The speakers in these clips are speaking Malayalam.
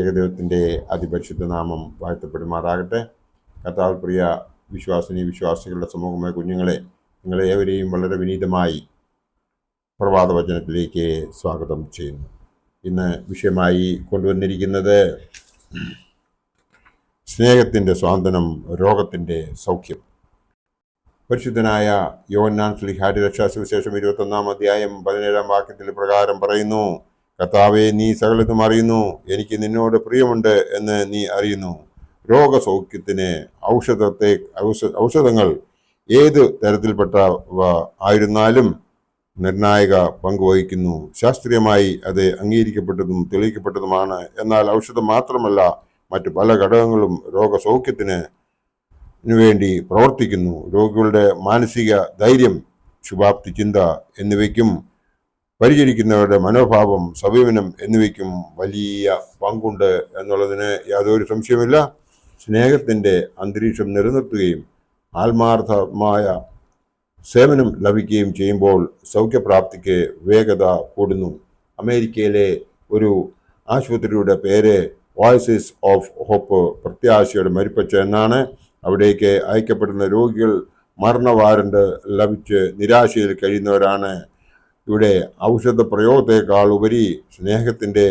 ഏകദൈവത്തിൻ്റെ അതിപരിശുദ്ധ നാമം വാഴ്ത്തപ്പെടുമാറാകട്ടെ. കർത്താവ് പ്രിയ വിശ്വാസികളുടെ സമൂഹമായ കുഞ്ഞുങ്ങളെ, നിങ്ങളെ ഏവരെയും വളരെ വിനീതമായി പ്രഭാത വചനത്തിലേക്ക് സ്വാഗതം ചെയ്യുന്നു. ഇന്ന് വിഷയമായി കൊണ്ടുവന്നിരിക്കുന്നത് സ്നേഹത്തിൻ്റെ സ്വാന്തനം, രോഗത്തിൻ്റെ സൗഖ്യം. പരിശുദ്ധനായ യോഹന്നാൻ ശ്ലീഹായുടെ രക്ഷാസുവിശേഷം 21-ാം അധ്യായം 17-ാം വാക്യത്തിൽ പ്രകാരം പറയുന്നു: കർത്താവേ, നീ സകലതും അറിയുന്നു, എനിക്ക് നിന്നോട് പ്രിയമുണ്ട് എന്ന് നീ അറിയുന്നു. രോഗസൗഖ്യത്തിന് ഔഷധങ്ങൾ ഏത് തരത്തിൽപ്പെട്ടവ ആയിരുന്നാലും നിർണായക പങ്കുവഹിക്കുന്നു. ശാസ്ത്രീയമായി അത് അംഗീകരിക്കപ്പെട്ടതും തെളിയിക്കപ്പെട്ടതുമാണ്. എന്നാൽ ഔഷധം മാത്രമല്ല, മറ്റു പല ഘടകങ്ങളും രോഗസൗഖ്യത്തിന് വേണ്ടി പ്രവർത്തിക്കുന്നു. രോഗികളുടെ മാനസിക ധൈര്യം, ശുഭാപ്തി ചിന്ത എന്നിവയ്ക്കും പരിചരിക്കുന്നവരുടെ മനോഭാവം, സമീപനം എന്നിവയ്ക്കും വലിയ പങ്കുണ്ട് എന്നുള്ളതിന് യാതൊരു സംശയമില്ല. സ്നേഹത്തിൻ്റെ അന്തരീക്ഷം നിലനിർത്തുകയും ആത്മാർത്ഥമായ സേവനം ലഭിക്കുകയും ചെയ്യുമ്പോൾ സൗഖ്യപ്രാപ്തിക്ക് വേഗത കൂടുന്നു. അമേരിക്കയിലെ ഒരു ആശുപത്രിയുടെ പേര് വോയിസസ് ഓഫ് ഹോപ്പ്, പ്രത്യാശയുടെ മരിപ്പച്ച എന്നാണ്. അവിടേക്ക് അയക്കപ്പെടുന്ന രോഗികൾ മരണ വാറണ്ട് ലഭിച്ച് നിരാശയിൽ കഴിയുന്നവരാണ്. ഇവിടെ ഔഷധ പ്രയോഗത്തെക്കാൾ ഉപരി സ്നേഹത്തിൻ്റെ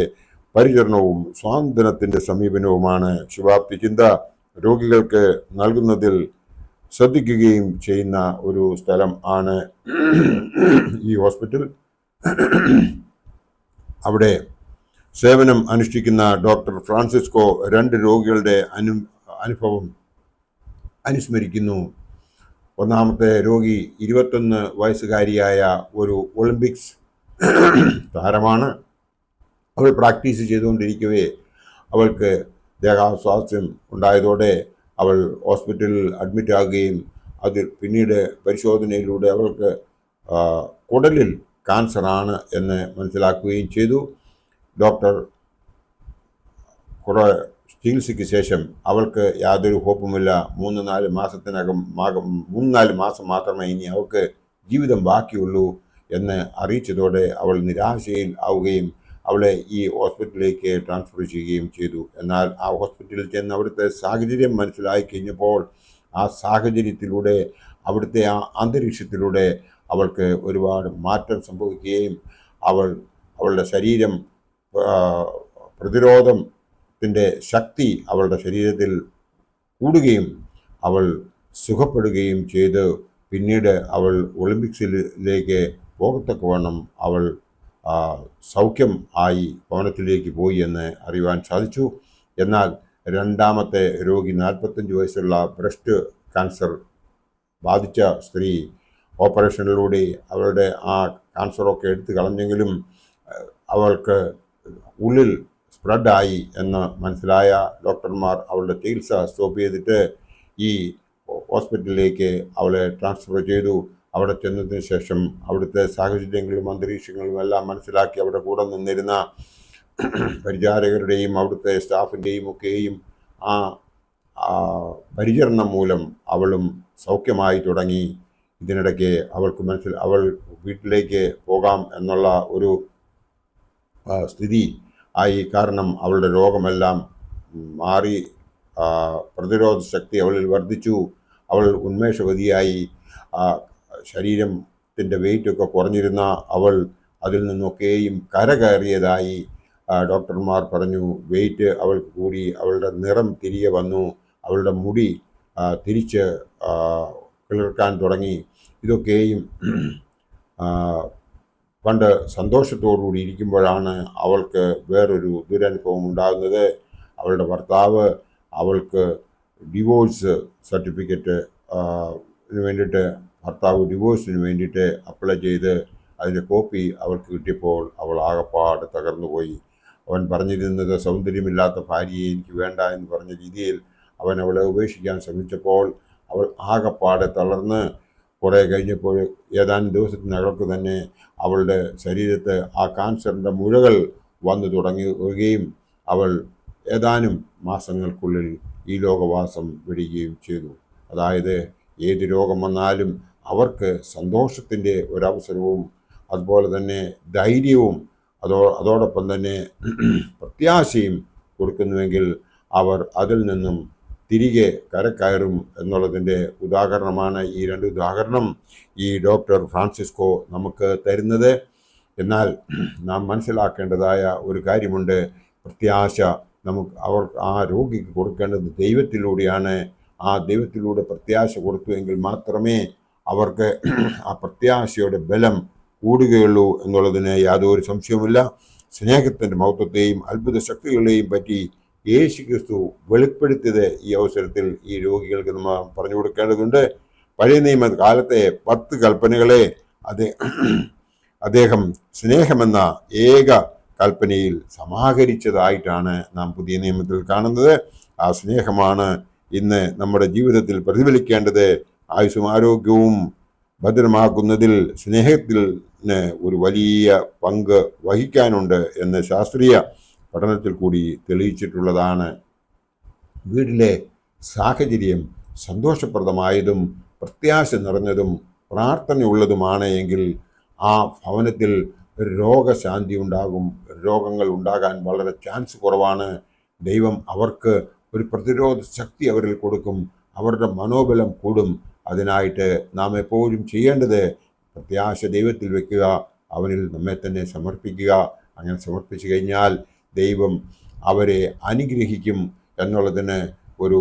പരിചരണവും സ്വാന്തനത്തിൻ്റെ സമീപനവുമാണ്. ശുഭാപ്തി ചിന്ത രോഗികൾക്ക് നൽകുന്നതിൽ ശ്രദ്ധിക്കുകയും ചെയ്യുന്ന ഒരു സ്ഥലം ആണ് ഈ ഹോസ്പിറ്റൽ. അവിടെ സേവനം അനുഷ്ഠിക്കുന്ന ഡോക്ടർ ഫ്രാൻസിസ്കോ 2 രോഗികളുടെ അനുഭവം അനുസ്മരിക്കുന്നു. ഒന്നാമത്തെ രോഗി 21 വയസ്സുകാരിയായ ഒരു ഒളിമ്പിക്സ് താരമാണ്. അവൾ പ്രാക്ടീസ് ചെയ്തുകൊണ്ടിരിക്കവേ അവൾക്ക് ദേഹാസ്വാസ്ഥ്യം ഉണ്ടായതോടെ അവൾ ഹോസ്പിറ്റലിൽ അഡ്മിറ്റ് ആകുകയും അതിൽ പിന്നീട് പരിശോധനയിലൂടെ അവൾക്ക് കുടലിൽ ക്യാൻസറാണ് എന്ന് മനസ്സിലാക്കുകയും ചെയ്തു. ഡോക്ടർ കുറെ ചികിത്സയ്ക്ക് ശേഷം അവൾക്ക് യാതൊരു ഹോപ്പുമില്ല. 3-4 മാസം മാത്രമേ ഇനി അവൾക്ക് ജീവിതം ബാക്കിയുള്ളൂ എന്ന് അറിയിച്ചതോടെ അവൾ നിരാശയിൽ ആവുകയും അവളെ ഈ ഹോസ്പിറ്റലിലേക്ക് ട്രാൻസ്ഫർ ചെയ്യുകയും ചെയ്തു. എന്നാൽ ആ ഹോസ്പിറ്റലിൽ ചെന്ന് അവിടുത്തെ സാഹചര്യം മനസ്സിലായി കഴിഞ്ഞപ്പോൾ ആ സാഹചര്യത്തിലൂടെ, അവിടുത്തെ ആ അന്തരീക്ഷത്തിലൂടെ അവൾക്ക് ഒരുപാട് മാറ്റം സംഭവിക്കുകയും അവളുടെ ശരീരം പ്രതിരോധത്തിൻ്റെ ശക്തി അവളുടെ ശരീരത്തിൽ കൂടുകയും അവൾ സുഖപ്പെടുകയും ചെയ്ത് പിന്നീട് അവൾ ഒളിമ്പിക്സിലേക്ക് പോകത്തക്കവണ്ണം അവൾ സൗഖ്യം ആയി ഭവനത്തിലേക്ക് പോയി എന്ന് അറിയുവാൻ സാധിച്ചു. എന്നാൽ രണ്ടാമത്തെ രോഗി 45 വയസ്സുള്ള ബ്രസ്റ്റ് ക്യാൻസർ ബാധിച്ച സ്ത്രീ ഓപ്പറേഷനിലൂടെ അവളുടെ ആ ക്യാൻസറൊക്കെ എടുത്തു കളഞ്ഞെങ്കിലും അവൾക്ക് ഉള്ളിൽ സ്പ്രെഡായി എന്ന് മനസ്സിലായ ഡോക്ടർമാർ അവളുടെ ചികിത്സ സ്റ്റോപ്പ് ചെയ്തിട്ട് ഈ ഹോസ്പിറ്റലിലേക്ക് അവളെ ട്രാൻസ്ഫർ ചെയ്തു. അവിടെ ചെന്നതിന് ശേഷം അവിടുത്തെ സാഹചര്യങ്ങളും അന്തരീക്ഷങ്ങളും എല്ലാം മനസ്സിലാക്കി അവിടെ കൂടെ നിന്നിരുന്ന പരിചാരകരുടെയും അവിടുത്തെ സ്റ്റാഫിൻ്റെയും ഒക്കെയും ആ പരിചരണം മൂലം അവളും സൗഖ്യമായി തുടങ്ങി. ഇതിനിടയ്ക്ക് അവൾക്ക് അവൾ വീട്ടിലേക്ക് പോകാം എന്നുള്ള ഒരു സ്ഥിതി ആയി. കാരണം അവളുടെ രോഗമെല്ലാം മാറി, പ്രതിരോധ ശക്തി അവളിൽ വർദ്ധിച്ചു, അവൾ ഉന്മേഷവതിയായി. ശരീരത്തിൻ്റെ വെയിറ്റൊക്കെ കുറഞ്ഞിരുന്ന അവൾ അതിൽ നിന്നൊക്കെയും കരകയറിയതായി ഡോക്ടർമാർ പറഞ്ഞു. വെയിറ്റ് അവൾക്ക് കൂടി, അവളുടെ നിറം തിരികെ വന്നു, അവളുടെ മുടി തിരിച്ച് കിളിർക്കാൻ തുടങ്ങി. ഇതൊക്കെയും പണ്ട് സന്തോഷത്തോടുകൂടി ഇരിക്കുമ്പോഴാണ് അവൾക്ക് വേറൊരു ദുരനുഭവം ഉണ്ടാകുന്നത്. അവളുടെ ഭർത്താവ് അവൾക്ക് ഡിവോഴ്സ് സർട്ടിഫിക്കറ്റ് വേണ്ടിയിട്ട് ഡിവോഴ്സിന് വേണ്ടിയിട്ട് അപ്ലൈ ചെയ്ത് അതിൻ്റെ കോപ്പി അവൾക്ക് കിട്ടിയപ്പോൾ അവൾ ആകപ്പാട് തകർന്നുപോയി. അവൻ പറഞ്ഞിരുന്നത് സൗന്ദര്യമില്ലാത്ത ഭാര്യയെ എനിക്ക് വേണ്ട എന്ന് പറഞ്ഞ രീതിയിൽ അവൻ അവളെ ഉപേക്ഷിക്കാൻ ശ്രമിച്ചപ്പോൾ അവൾ ആകപ്പാടെ തളർന്ന് കുറേ കഴിഞ്ഞപ്പോൾ ഏതാനും ദിവസത്തിനകൾക്ക് തന്നെ അവളുടെ ശരീരത്ത് ആ ക്യാൻസറിൻ്റെ മുഴകൾ വന്നു തുടങ്ങുകയും അവൾ ഏതാനും മാസങ്ങൾക്കുള്ളിൽ ഈ ലോകവാസം വിടുകയും ചെയ്തു. അതായത് ഏത് രോഗം വന്നാലും അവർക്ക് സന്തോഷത്തിൻ്റെ ഒരവസരവും അതുപോലെ തന്നെ ധൈര്യവും അതോടൊപ്പം തന്നെ പ്രത്യാശയും കൊടുക്കുന്നുവെങ്കിൽ അവർ അതിൽ നിന്നും തിരികെ കരക്കയറും എന്നുള്ളതിൻ്റെ ഉദാഹരണമാണ് ഈ രണ്ട് ഉദാഹരണം ഈ ഡോക്ടർ ഫ്രാൻസിസ്കോ നമുക്ക് തരുന്നത്. എന്നാൽ നാം മനസ്സിലാക്കേണ്ടതായ ഒരു കാര്യമുണ്ട്. പ്രത്യാശ ആ രോഗിക്ക് കൊടുക്കേണ്ടത് ദൈവത്തിലൂടെയാണ്. ആ ദൈവത്തിലൂടെ പ്രത്യാശ കൊടുത്തുവെങ്കിൽ മാത്രമേ അവർക്ക് ആ പ്രത്യാശയുടെ ബലം കൂടുകയുള്ളൂ എന്നുള്ളതിന് യാതൊരു സംശയവുമില്ല. സ്നേഹത്തിൻ്റെ മഹത്വത്തെയും അത്ഭുത ശക്തികളെയും പറ്റി യേശു ക്രിസ്തു വെളിപ്പെടുത്തിയത് ഈ അവസരത്തിൽ ഈ രോഗികൾക്ക് നമ്മൾ പറഞ്ഞു കൊടുക്കേണ്ടതുണ്ട്. പഴയ നിയമ കാലത്തെ 10 കൽപ്പനകളെ അദ്ദേഹം സ്നേഹമെന്ന ഏക കൽപ്പനയിൽ സമാഹരിച്ചതായിട്ടാണ് നാം പുതിയ നിയമത്തിൽ കാണുന്നത്. ആ സ്നേഹമാണ് ഇന്ന് നമ്മുടെ ജീവിതത്തിൽ പ്രതിഫലിക്കേണ്ടത്. ആയുസ്സും ആരോഗ്യവും ഭദ്രമാക്കുന്നതിൽ സ്നേഹത്തിന് ഒരു വലിയ പങ്ക് വഹിക്കാനുണ്ട് എന്ന് ശാസ്ത്രീയ പഠനത്തിൽ കൂടി തെളിയിച്ചിട്ടുള്ളതാണ്. വീട്ടിലെ സാഹചര്യം സന്തോഷപ്രദമായതും പ്രത്യാശ നിറഞ്ഞതും പ്രാർത്ഥനയുള്ളതുമാണ് എങ്കിൽ ആ ഭവനത്തിൽ രോഗശാന്തി ഉണ്ടാകും. രോഗങ്ങൾ ഉണ്ടാകാൻ വളരെ ചാൻസ് കുറവാണ്. ദൈവം അവർക്ക് ഒരു പ്രതിരോധ ശക്തി അവരിൽ കൊടുക്കും. അവരുടെ മനോബലം കൂടും. അതിനായിട്ട് നാം എപ്പോഴും ചെയ്യേണ്ടത് പ്രത്യാശ ദൈവത്തിൽ വയ്ക്കുക, അവനിൽ നമ്മെ തന്നെ സമർപ്പിക്കുക. അങ്ങനെ സമർപ്പിച്ചു കഴിഞ്ഞാൽ ദൈവം അവരെ അനുഗ്രഹിക്കും എന്നുള്ളതിന് ഒരു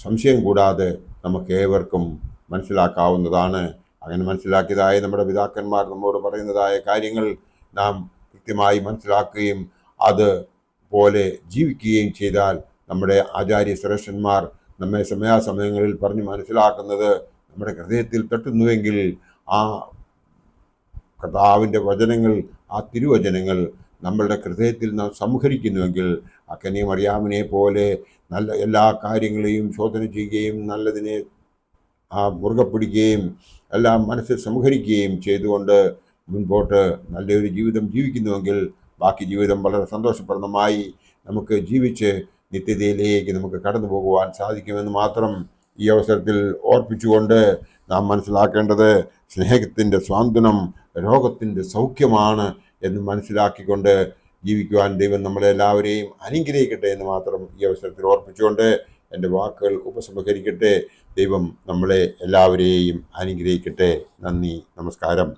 സംശയം കൂടാതെ നമുക്ക് ഏവർക്കും മനസ്സിലാക്കാവുന്നതാണ്. അങ്ങനെ മനസ്സിലാക്കിയതായ നമ്മുടെ പിതാക്കന്മാർ നമ്മോട് പറയുന്നതായ കാര്യങ്ങൾ നാം കൃത്യമായി മനസ്സിലാക്കുകയും അതുപോലെ ജീവിക്കുകയും ചെയ്താൽ നമ്മുടെ ആചാര്യ ശ്രേഷ്ഠന്മാർ നമ്മെ സമയാസമയങ്ങളിൽ പറഞ്ഞ് മനസ്സിലാക്കുന്നത് നമ്മുടെ ഹൃദയത്തിൽ തട്ടുന്നുവെങ്കിൽ ആ കർത്താവിൻ്റെ വചനങ്ങൾ, ആ തിരുവചനങ്ങൾ നമ്മളുടെ ഹൃദയത്തിൽ നാം സംഹരിക്കുന്നുവെങ്കിൽ ആ കന്യമറിയാമിനെ പോലെ നല്ല എല്ലാ കാര്യങ്ങളെയും ശോധന ചെയ്യുകയും നല്ലതിനെ മുറുകെ പിടിക്കുകയും എല്ലാം മനസ്സിൽ സംഹരിക്കുകയും ചെയ്തുകൊണ്ട് മുൻപോട്ട് നല്ലൊരു ജീവിതം ജീവിക്കുന്നുവെങ്കിൽ ബാക്കി ജീവിതം വളരെ സന്തോഷപ്രദമായി നമുക്ക് ജീവിച്ച് നിത്യതയിലേക്ക് നമുക്ക് കടന്നു പോകുവാൻ സാധിക്കുമെന്ന് മാത്രം ഈ അവസരത്തിൽ ഓർപ്പിച്ചുകൊണ്ട് നാം മനസ്സിലാക്കേണ്ടത് സ്നേഹത്തിൻ്റെ സ്വാന്തനം രോഗത്തിൻ്റെ സൗഖ്യമാണ് എന്ന് മനസ്സിലാക്കിക്കൊണ്ട് ജീവിക്കുവാൻ ദൈവം നമ്മളെല്ലാവരെയും അനുഗ്രഹിക്കട്ടെ എന്ന് മാത്രം ഈ അവസരത്തിൽ ഓർപ്പിച്ചുകൊണ്ട് എൻ്റെ വാക്കുകൾ ഉപസംഹരിക്കട്ടെ. ദൈവം നമ്മളെ എല്ലാവരെയും അനുഗ്രഹിക്കട്ടെ. നന്ദി, നമസ്കാരം.